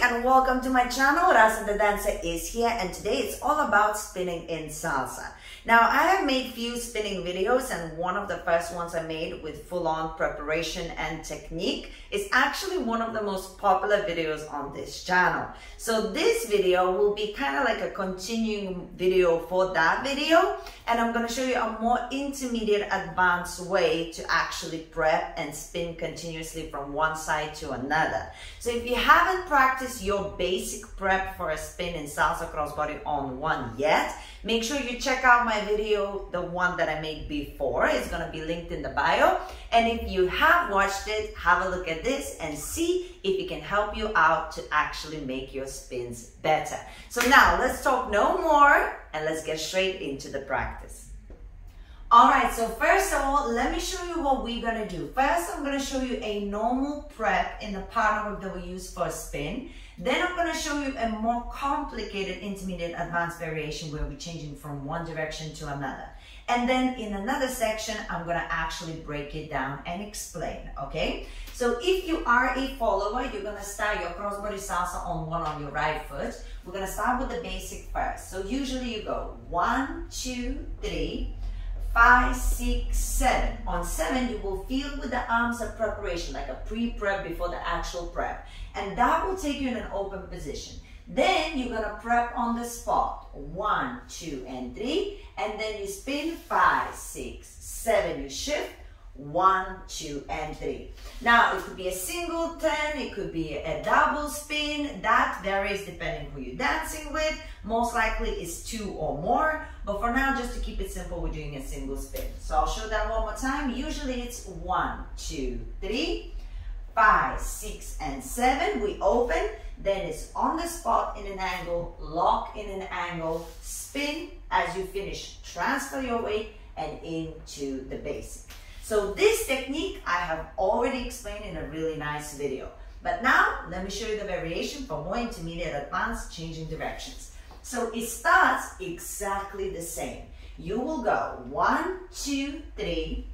and welcome to my channel. Rasa the dancer is here, and today it's all about spinning in salsa. Now, I have made few spinning videos, and one of the first ones I made with full-on preparation and technique is actually one of the most popular videos on this channel. So this video will be kind of like a continuing video for that video, and I'm going to show you a more intermediate advanced way to actually prep and spin continuously from one side to another. So if you haven't practiced your basic prep for a spin in salsa crossbody on one yet, make sure you check out my video, the one that I made before. It's going to be linked in the bio. And if you have watched it, have a look at this and see if it can help you out to actually make your spins better. So now let's talk no more and let's get straight into the practice. Alright, so first of all, let me show you what we're going to do. First, I'm going to show you a normal prep in the pattern that we use for a spin. Then I'm going to show you a more complicated intermediate advanced variation where we're changing from one direction to another. And then in another section, I'm going to actually break it down and explain, okay? So if you are a follower, you're going to start your crossbody salsa on your right foot. We're going to start with the basic first. So usually you go 1, 2, 3, 5, 6, 7. On 7, you will feel with the arms a preparation, like a pre-prep before the actual prep. And that will take you in an open position. Then you're gonna prep on the spot. 1, 2, and 3. And then you spin 5, 6, 7. You shift 1, 2, and 3. Now, it could be a single turn, it could be a double spin. That varies depending who you're dancing with. Most likely is 2 or more. But for now, just to keep it simple, we're doing a single spin. So I'll show that one more time. Usually it's 1, 2, 3, 5, 6, and 7. We open. Then it's on the spot in an angle, lock in an angle, spin. As you finish, transfer your weight and into the basic. So this technique I have already explained in a really nice video. But now, let me show you the variation for more intermediate advanced changing directions. So it starts exactly the same. You will go 1, 2, 3,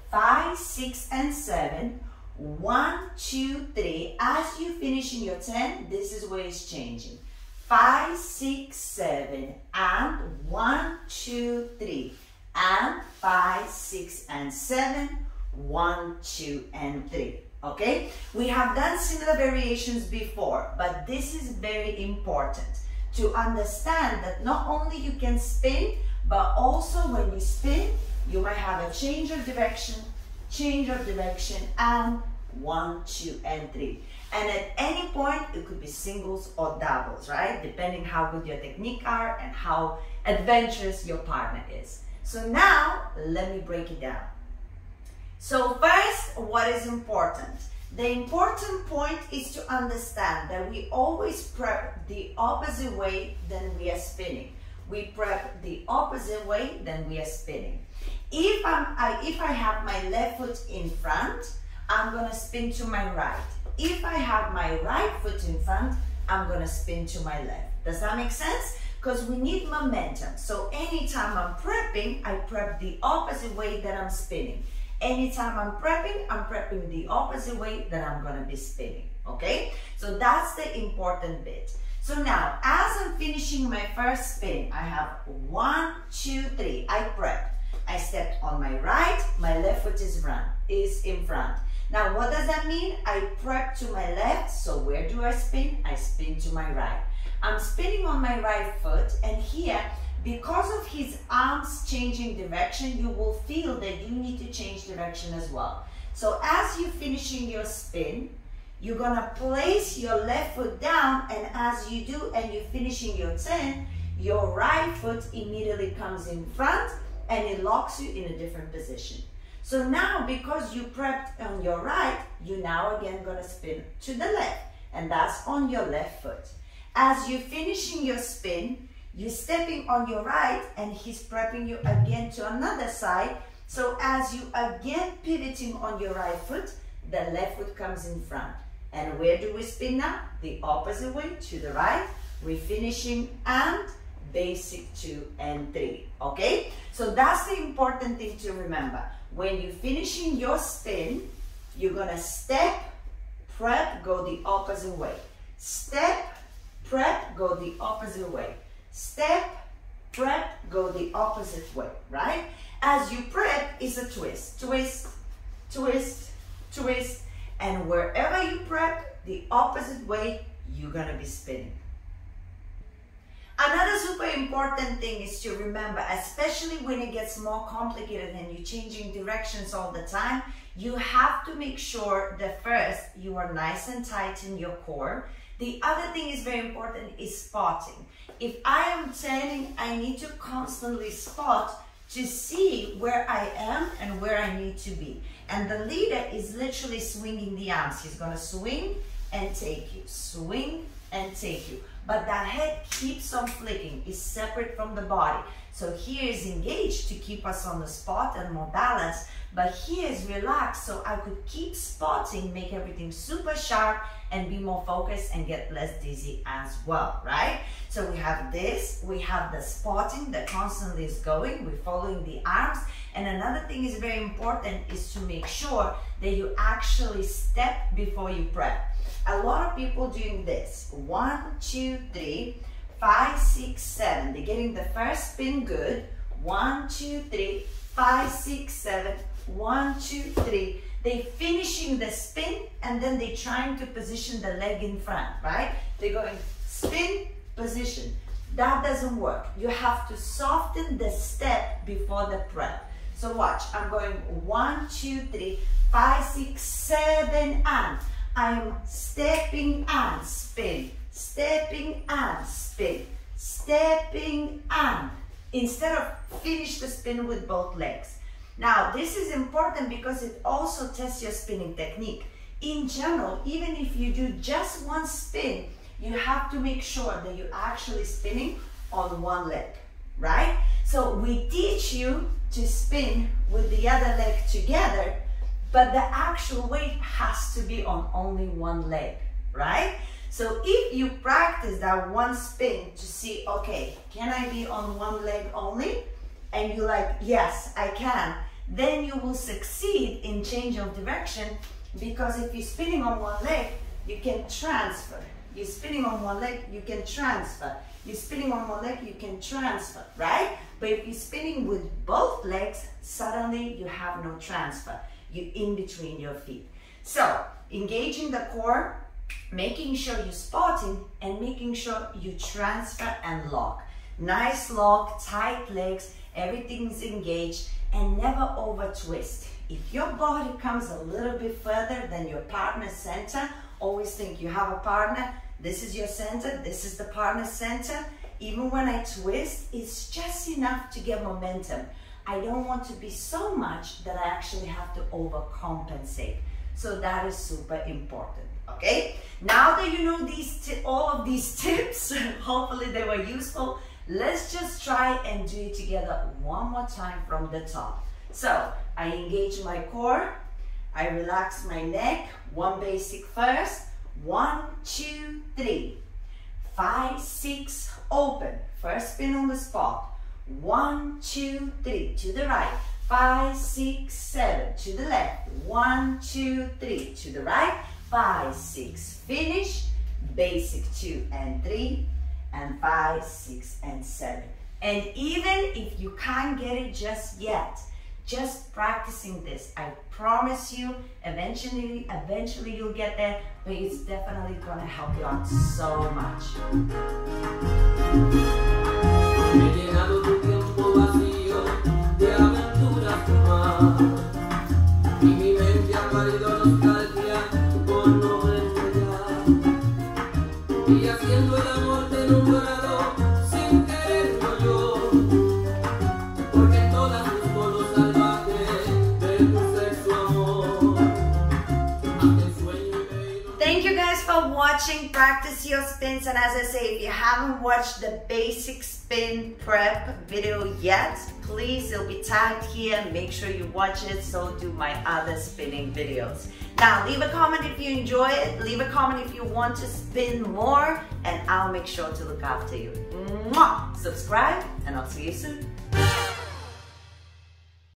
5, 6, and 7. 1, 2, 3. As you finish in your 10, this is where it's changing. 5, 6, 7, and 1, 2, 3. And 5, 6, and 7, 1, 2, and 3. Okay? We have done similar variations before, but this is very important to understand that not only you can spin, but also when you spin, you might have a change of direction, and 1, 2, and 3. And at any point, it could be singles or doubles, right? Depending how good your technique are and how adventurous your partner is. So now, let me break it down. So first, what is important? The important point is to understand that we always prep the opposite way than we are spinning. We prep the opposite way than we are spinning. If I have my left foot in front, I'm going to spin to my right. If I have my right foot in front, I'm going to spin to my left. Does that make sense? Because we need momentum. So anytime I'm prepping, I prep the opposite way that I'm spinning. Anytime I'm prepping the opposite way that I'm going to be spinning. Okay? So that's the important bit. So now, as I'm finishing my first spin, I have 1, 2, 3. I prep. I stepped on my right, my left foot is in front. Now, what does that mean? I prep to my left, so where do I spin? I spin to my right. I'm spinning on my right foot, and here, because of his arms changing direction, you will feel that you need to change direction as well. So as you're finishing your spin, you're gonna place your left foot down, and as you do and you're finishing your 10, your right foot immediately comes in front and it locks you in a different position. So now, because you prepped on your right, you're now again gonna spin to the left, and that's on your left foot. As you're finishing your spin, you're stepping on your right and he's prepping you again to another side. So as you again pivoting on your right foot, the left foot comes in front. And where do we spin now? The opposite way, to the right. We're finishing and basic 2 and 3. Okay? So that's the important thing to remember. When you're finishing your spin, you're gonna step, prep, go the opposite way. Step, prep, go the opposite way. Step, prep, go the opposite way, right? As you prep, it's a twist, twist, twist, twist, and wherever you prep, the opposite way, you're gonna be spinning. Another super important thing is to remember, especially when it gets more complicated and you're changing directions all the time, you have to make sure that first you are nice and tight in your core. The other thing is very important is spotting. If I am turning, I need to constantly spot to see where I am and where I need to be. And the leader is literally swinging the arms. He's gonna swing and take you, swing and take you. But that head keeps on flicking, is separate from the body. So here is engaged to keep us on the spot and more balanced, but here is relaxed so I could keep spotting, make everything super sharp and be more focused and get less dizzy as well, right? So we have this, we have the spotting that constantly is going, we're following the arms. And another thing is very important is to make sure that you actually step before you prep. A lot of people doing this, 1, 2, 3, 5, 6, 7. They're getting the first spin good, 1, 2, 3, 5, 6, 7, 1, 2, 3. They're finishing the spin and then they're trying to position the leg in front, right? They're going spin, position. That doesn't work. You have to soften the step before the prep. So watch, I'm going 1, 2, 3, 5, 6, 7, and I'm stepping and spin, stepping and spin, stepping and, instead of finish the spin with both legs. Now, this is important because it also tests your spinning technique. In general, even if you do just one spin, you have to make sure that you're actually spinning on one leg, right? So we teach you to spin with the other leg together, but the actual weight has to be on only one leg, right? So if you practice that one spin to see, okay, can I be on one leg only? And you're like, yes, I can. Then you will succeed in change of direction, because if you're spinning on one leg, you can transfer. You're spinning on one leg, you can transfer. You're spinning on one leg, you can transfer, right? But if you're spinning with both legs, suddenly you have no transfer. You're in between your feet. So, engaging the core, making sure you're spotting, and making sure you transfer and lock. Nice lock, tight legs, everything's engaged, and never over twist. If your body comes a little bit further than your partner's center, always think you have a partner, this is your center, this is the partner's center. Even when I twist, it's just enough to get momentum. I don't want to be so much that I actually have to overcompensate. So that is super important, okay? Now that you know all of these tips, hopefully they were useful, let's just try and do it together one more time from the top. So I engage my core, I relax my neck, one basic first, 1, 2, 3, 5, 6, open, first spin on the spot, 1, 2, 3, to the right, 5, 6, 7, to the left, 1, 2, 3, to the right, 5, 6, finish, basic 2 and 3, and 5, 6, and 7. And even if you can't get it just yet, just practicing this, I promise you, eventually you'll get there, but it's definitely gonna help you out so much. Watching practice your spins, and as I say, if you haven't watched the basic spin prep video yet, please, it'll be tagged here. Make sure you watch it. So do my other spinning videos. Now leave a comment if you enjoy it, leave a comment if you want to spin more, and I'll make sure to look after you. Mwah! Subscribe and I'll see you soon.